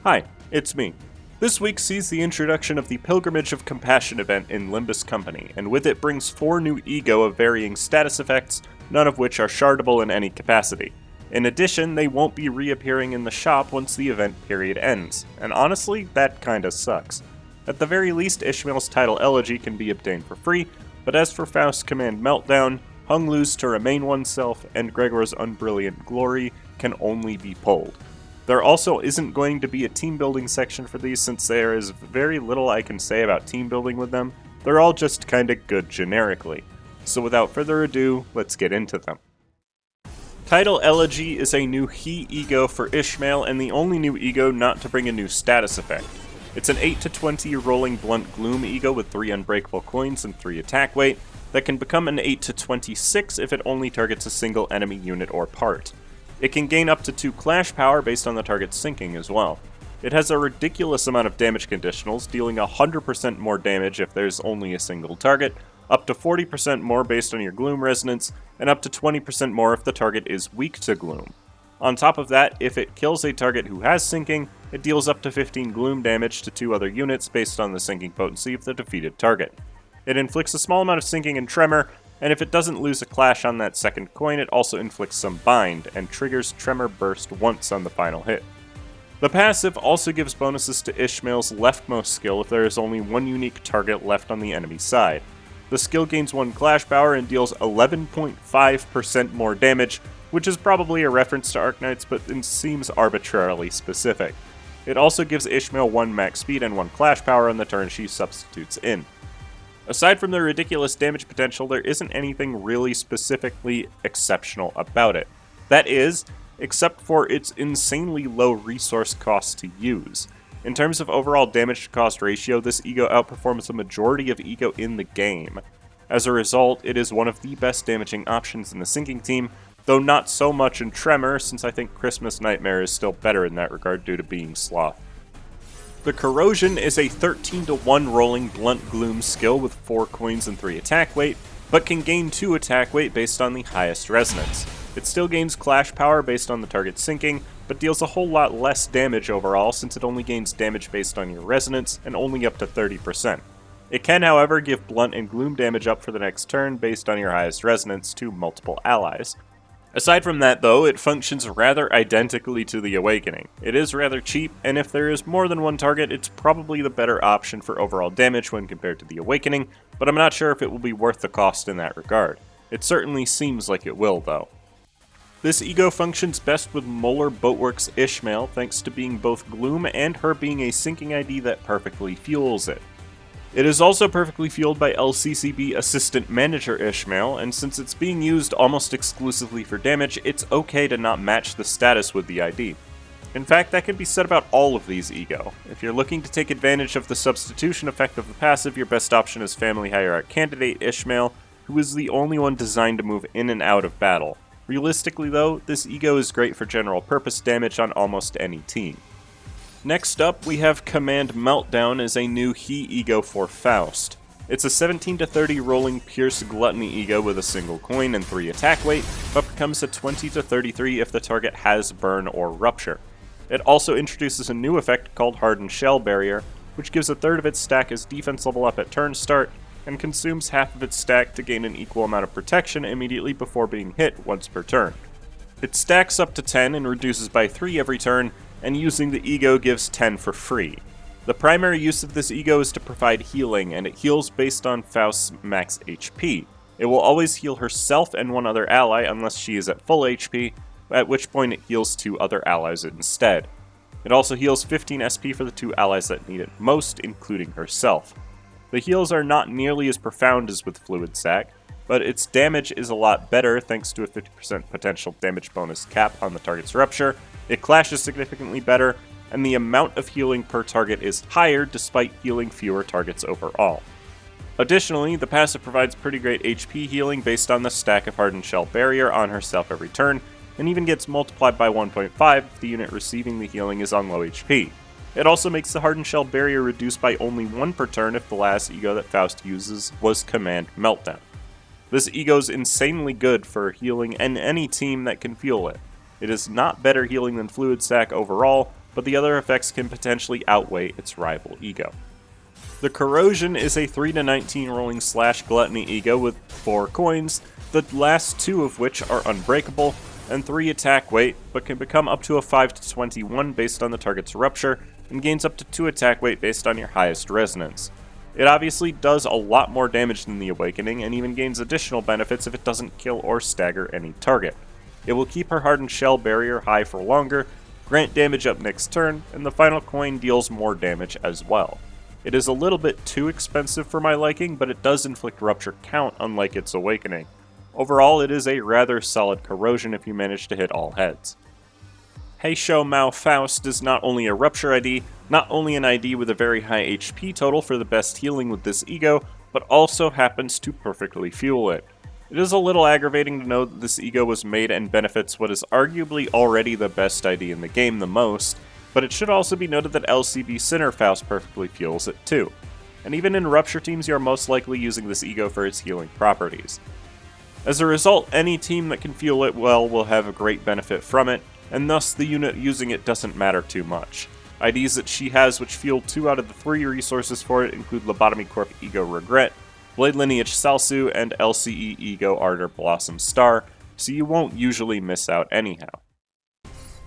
Hi, it's me. This week sees the introduction of the Pilgrimage of Compassion event in Limbus Company, and with it brings 4 new ego of varying status effects, none of which are shardable in any capacity. In addition, they won't be reappearing in the shop once the event period ends, and honestly, that kinda sucks. At the very least, Ishmael's Tidal Elegy can be obtained for free, but as for Faust's command Meltdown, hung loose to remain oneself, and Gregor's Unbrilliant glory can only be pulled. There also isn't going to be a team building section for these since there is very little I can say about team building with them. They're all just kinda good generically. So without further ado, let's get into them. Tidal Elegy is a new He ego for Ishmael and the only new ego not to bring a new status effect. It's an 8 to 20 rolling blunt gloom ego with 3 unbreakable coins and 3 attack weight that can become an 8 to 26 if it only targets a single enemy unit or part. It can gain up to 2 clash power based on the target's sinking as well. It has a ridiculous amount of damage conditionals, dealing 100% more damage if there's only a single target, up to 40% more based on your gloom resonance, and up to 20% more if the target is weak to gloom. On top of that, if it kills a target who has sinking, it deals up to 15 gloom damage to 2 other units based on the sinking potency of the defeated target. It inflicts a small amount of sinking and tremor, and if it doesn't lose a clash on that second coin, it also inflicts some bind, and triggers Tremor Burst once on the final hit. The passive also gives bonuses to Ishmael's leftmost skill if there is only one unique target left on the enemy side. The skill gains 1 clash power and deals 11.5% more damage, which is probably a reference to Arknights, but it seems arbitrarily specific. It also gives Ishmael 1 max speed and 1 clash power on the turn she substitutes in. Aside from the ridiculous damage potential, there isn't anything really specifically exceptional about it. That is, except for its insanely low resource cost to use. In terms of overall damage to cost ratio, this ego outperforms the majority of ego in the game. As a result, it is one of the best damaging options in the sinking team, though not so much in Tremor, since I think Christmas Nightmare is still better in that regard due to being Sloth. The Corrosion is a 13 to 1 rolling blunt gloom skill with 4 coins and 3 attack weight, but can gain 2 attack weight based on the highest resonance. It still gains clash power based on the target's sinking, but deals a whole lot less damage overall since it only gains damage based on your resonance and only up to 30%. It can, however, give blunt and gloom damage up for the next turn based on your highest resonance to multiple allies. Aside from that though, it functions rather identically to the Awakening. It is rather cheap, and if there is more than one target, it's probably the better option for overall damage when compared to the Awakening, but I'm not sure if it will be worth the cost in that regard. It certainly seems like it will though. This ego functions best with Molar Boatworks Ishmael thanks to being both gloom and her being a sinking ID that perfectly fuels it. It is also perfectly fueled by LCCB Assistant Manager Ishmael, and since it's being used almost exclusively for damage, it's okay to not match the status with the ID. In fact, that can be said about all of these ego. If you're looking to take advantage of the substitution effect of the passive, your best option is Family Hierarch Candidate Ishmael, who is the only one designed to move in and out of battle. Realistically though, this ego is great for general purpose damage on almost any team. Next up, we have Command Meltdown as a new He ego for Faust. It's a 17 to 30 rolling Pierce Gluttony ego with a single coin and 3 attack weight, but becomes a 20 to 33 if the target has Burn or Rupture. It also introduces a new effect called Hardened Shell Barrier, which gives a third of its stack as defense level up at turn start, and consumes half of its stack to gain an equal amount of protection immediately before being hit once per turn. It stacks up to 10 and reduces by 3 every turn, and using the ego gives 10 for free. The primary use of this ego is to provide healing, and it heals based on Faust's max HP. It will always heal herself and one other ally unless she is at full HP, at which point it heals 2 other allies instead. It also heals 15 SP for the 2 allies that need it most, including herself. The heals are not nearly as profound as with Fluid Sac, but its damage is a lot better thanks to a 50% potential damage bonus cap on the target's rupture. It clashes significantly better, and the amount of healing per target is higher despite healing fewer targets overall. Additionally, the passive provides pretty great HP healing based on the stack of Hardened Shell Barrier on herself every turn, and even gets multiplied by 1.5 if the unit receiving the healing is on low HP. It also makes the Hardened Shell Barrier reduced by only 1 per turn if the last ego that Faust uses was Command Meltdown. This ego's insanely good for healing any team that can fuel it. It is not better healing than Fluid Sac overall, but the other effects can potentially outweigh its rival ego. The Corrosion is a 3-19 rolling / gluttony ego with 4 coins, the last 2 of which are unbreakable, and 3 attack weight, but can become up to a 5-21 based on the target's rupture, and gains up to 2 attack weight based on your highest resonance. It obviously does a lot more damage than the Awakening, and even gains additional benefits if it doesn't kill or stagger any target. It will keep her Hardened Shell barrier high for longer, grant damage up next turn, and the final coin deals more damage as well. It is a little bit too expensive for my liking, but it does inflict rupture count unlike its Awakening. Overall, it is a rather solid Corrosion if you manage to hit all heads. Hey Shou Mao Faust is not only a Rupture ID, not only an ID with a very high HP total for the best healing with this ego, but also happens to perfectly fuel it. It is a little aggravating to know that this ego was made and benefits what is arguably already the best ID in the game the most, but it should also be noted that LCB Sinner Faust perfectly fuels it too. And even in Rupture teams, you are most likely using this ego for its healing properties. As a result, any team that can fuel it well will have a great benefit from it, and thus the unit using it doesn't matter too much. IDs that she has which fuel 2 out of the 3 resources for it include Lobotomy Corp Ego Regret, Blade Lineage Salsu, and LCE Ego Ardor Blossom Star, so you won't usually miss out anyhow.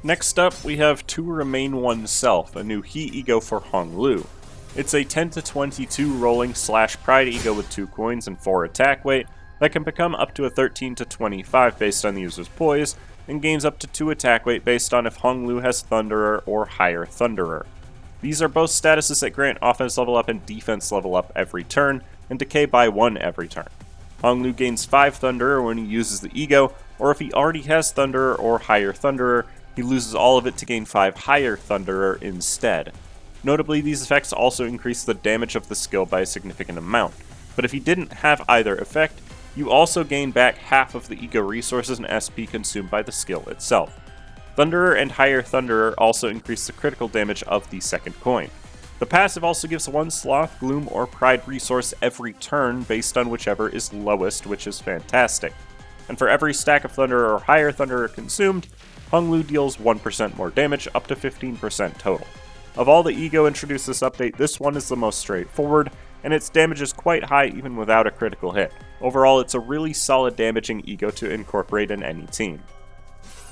Next up, we have To Remain Oneself, a new He Ego for Hong Lu. It's a 10-22 rolling / pride ego with 2 coins and 4 attack weight that can become up to a 13-25 based on the user's poise, and gains up to 2 attack weight based on if Hong Lu has Thunderer or higher Thunderer. These are both statuses that grant offense level up and defense level up every turn, and decay by 1 every turn. Hong Lu gains 5 Thunderer when he uses the ego, or if he already has Thunderer or higher Thunderer, he loses all of it to gain 5 higher Thunderer instead. Notably, these effects also increase the damage of the skill by a significant amount, but if he didn't have either effect, you also gain back half of the ego resources and SP consumed by the skill itself. Thunderer and higher Thunderer also increase the critical damage of the second coin. The passive also gives 1 Sloth, Gloom, or Pride resource every turn based on whichever is lowest, which is fantastic. And for every stack of Thunderer or higher Thunderer consumed, Hong Lu deals 1% more damage, up to 15% total. Of all the ego introduced this update, this one is the most straightforward, and its damage is quite high even without a critical hit. Overall, it's a really solid damaging ego to incorporate in any team.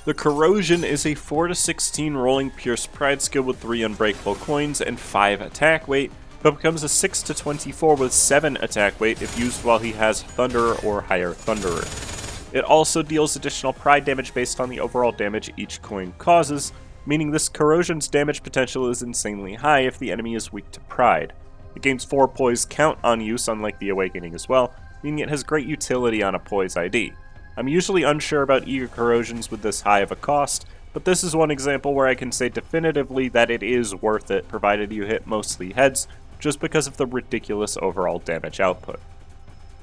The Corrosion is a 4-16 rolling Pierce Pride skill with 3 unbreakable coins and 5 attack weight, but becomes a 6-24 with 7 attack weight if used while he has Thunderer or higher Thunderer. It also deals additional Pride damage based on the overall damage each coin causes, meaning this Corrosion's damage potential is insanely high if the enemy is weak to Pride. It gains 4 poise count on use, unlike the Awakening as well, meaning it has great utility on a poise ID. I'm usually unsure about ego corrosions with this high of a cost, but this is one example where I can say definitively that it is worth it, provided you hit mostly heads, just because of the ridiculous overall damage output.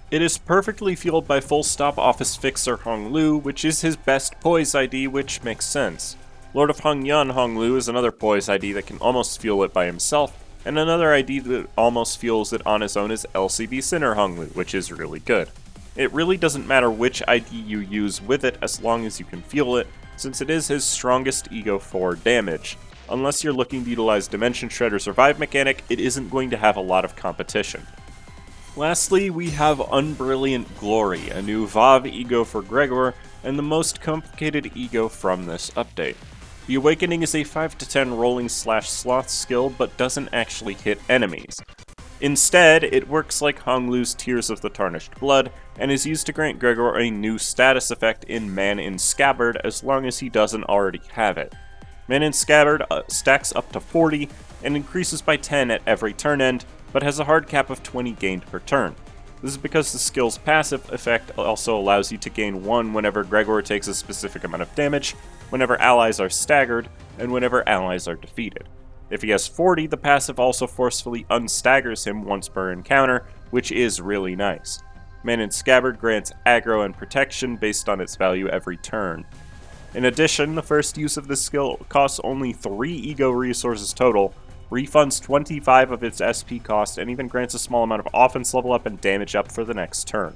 It is perfectly fueled by Full Stop Office Fixer Hong Lu, which is his best poise ID, which makes sense. Lord of Hong Yun Hong Lu is another poise ID that can almost fuel it by himself, and another ID that almost fuels it on his own is LCB Sinner Hong Lu, which is really good. It really doesn't matter which ID you use with it as long as you can fuel it, since it is his strongest ego for damage. Unless you're looking to utilize Dimension Shred or Survive mechanic, it isn't going to have a lot of competition. Lastly, we have Unbrilliant Glory, a new VoV ego for Gregor, and the most complicated ego from this update. The Awakening is a 5-10 rolling / sloth skill, but doesn't actually hit enemies. Instead, it works like Hong Lu's Tears of the Tarnished Blood, and is used to grant Gregor a new status effect in Man in Scabbard as long as he doesn't already have it. Man in Scabbard stacks up to 40, and increases by 10 at every turn end, but has a hard cap of 20 gained per turn. This is because the skill's passive effect also allows you to gain 1 whenever Gregor takes a specific amount of damage, whenever allies are staggered, and whenever allies are defeated. If he has 40, the passive also forcefully unstaggers him once per encounter, which is really nice. Man in Scabbard grants aggro and protection based on its value every turn. In addition, the first use of this skill costs only 3 ego resources total, refunds 25 of its SP cost, and even grants a small amount of offense level up and damage up for the next turn.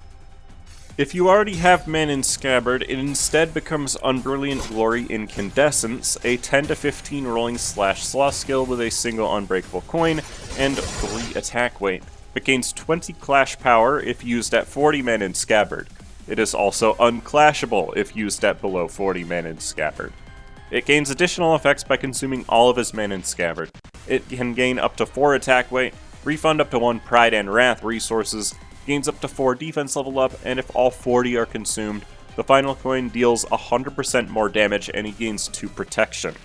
If you already have Men in Scabbard, it instead becomes Unbrilliant Glory Incandescence, a 10 to 15 rolling /sloth skill with a single unbreakable coin and 3 attack weight. It gains 20 clash power if used at 40 Men in Scabbard. It is also unclashable if used at below 40 Men in Scabbard. It gains additional effects by consuming all of his Men in Scabbard. It can gain up to 4 attack weight, refund up to 1 Pride and Wrath resources, gains up to 4 defense level up, and if all 40 are consumed, the final coin deals 100% more damage and he gains 2 protection.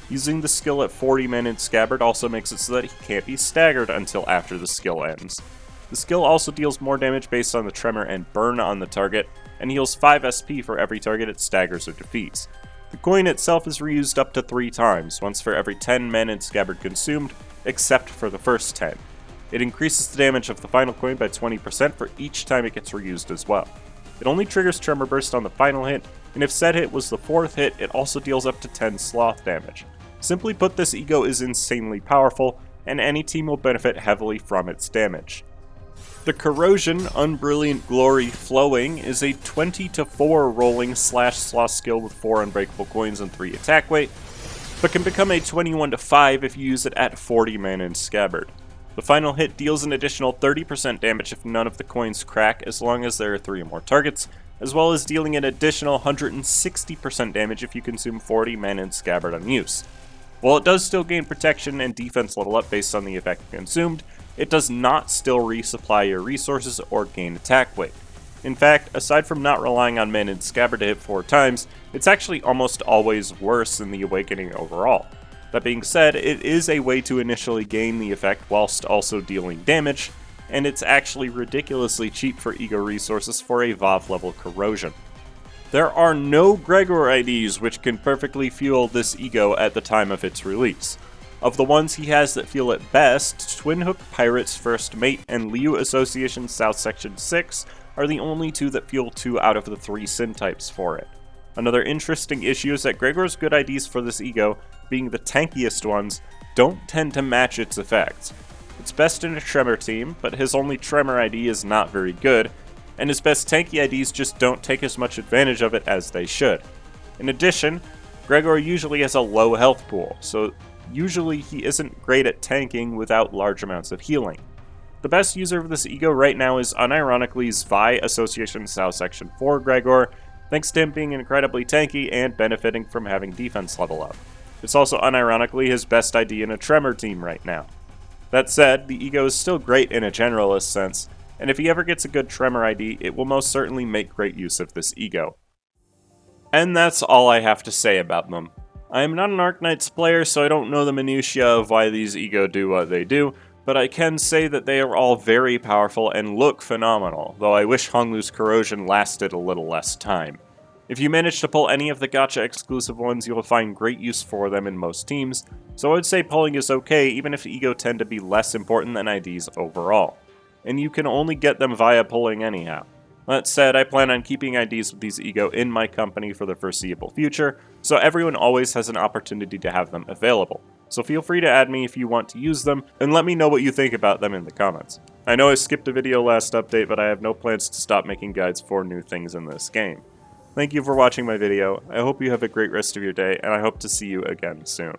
Using the skill at 40 Men in Scabbard also makes it so that he can't be staggered until after the skill ends. The skill also deals more damage based on the tremor and burn on the target, and heals 5 SP for every target it staggers or defeats. The coin itself is reused up to 3 times, once for every 10 Men in Scabbard consumed, except for the first 10. It increases the damage of the final coin by 20% for each time it gets reused as well. It only triggers Tremor Burst on the final hit, and if said hit was the 4th hit, it also deals up to 10 sloth damage. Simply put, this ego is insanely powerful, and any team will benefit heavily from its damage. The Corrosion Unbrilliant Glory Flowing is a 20 to 4 rolling /sloth skill with 4 unbreakable coins and 3 attack weight, but can become a 21 to 5 if you use it at 40 Men in Scabbard. The final hit deals an additional 30% damage if none of the coins crack as long as there are 3 or more targets, as well as dealing an additional 160% damage if you consume 40 Men in Scabbard on use. While it does still gain protection and defense level up based on the effect consumed, it does not still resupply your resources or gain attack weight. In fact, aside from not relying on Men in Scabbard to hit 4 times, it's actually almost always worse than the Awakening overall. That being said, it is a way to initially gain the effect whilst also dealing damage, and it's actually ridiculously cheap for ego resources for a VoV level Corrosion. There are no Gregor IDs which can perfectly fuel this ego at the time of its release. Of the ones he has that feel it best, Twin Hook Pirate's First Mate and Liu Association South Section 6 are the only 2 that fuel 2 out of the 3 Sin types for it. Another interesting issue is that Gregor's good IDs for this ego, being the tankiest ones, don't tend to match its effects. It's best in a Tremor team, but his only Tremor ID is not very good, and his best tanky IDs just don't take as much advantage of it as they should. In addition, Gregor usually has a low health pool, so usually he isn't great at tanking without large amounts of healing. The best user of this ego right now is unironically Zwei Association South Section 4 Gregor, thanks to him being incredibly tanky and benefiting from having defense level up. It's also unironically his best ID in a Tremor team right now. That said, the ego is still great in a generalist sense, and if he ever gets a good Tremor ID, it will most certainly make great use of this ego. And that's all I have to say about them. I am not an Arknights player, so I don't know the minutiae of why these ego do what they do, but I can say that they are all very powerful and look phenomenal, though I wish Honglu's Corrosion lasted a little less time. If you manage to pull any of the gacha exclusive ones, you will find great use for them in most teams, so I would say pulling is okay even if ego tend to be less important than IDs overall. And you can only get them via pulling anyhow. That said, I plan on keeping IDs with these ego in my company for the foreseeable future, so everyone always has an opportunity to have them available. So feel free to add me if you want to use them, and let me know what you think about them in the comments. I know I skipped a video last update, but I have no plans to stop making guides for new things in this game. Thank you for watching my video, I hope you have a great rest of your day, and I hope to see you again soon.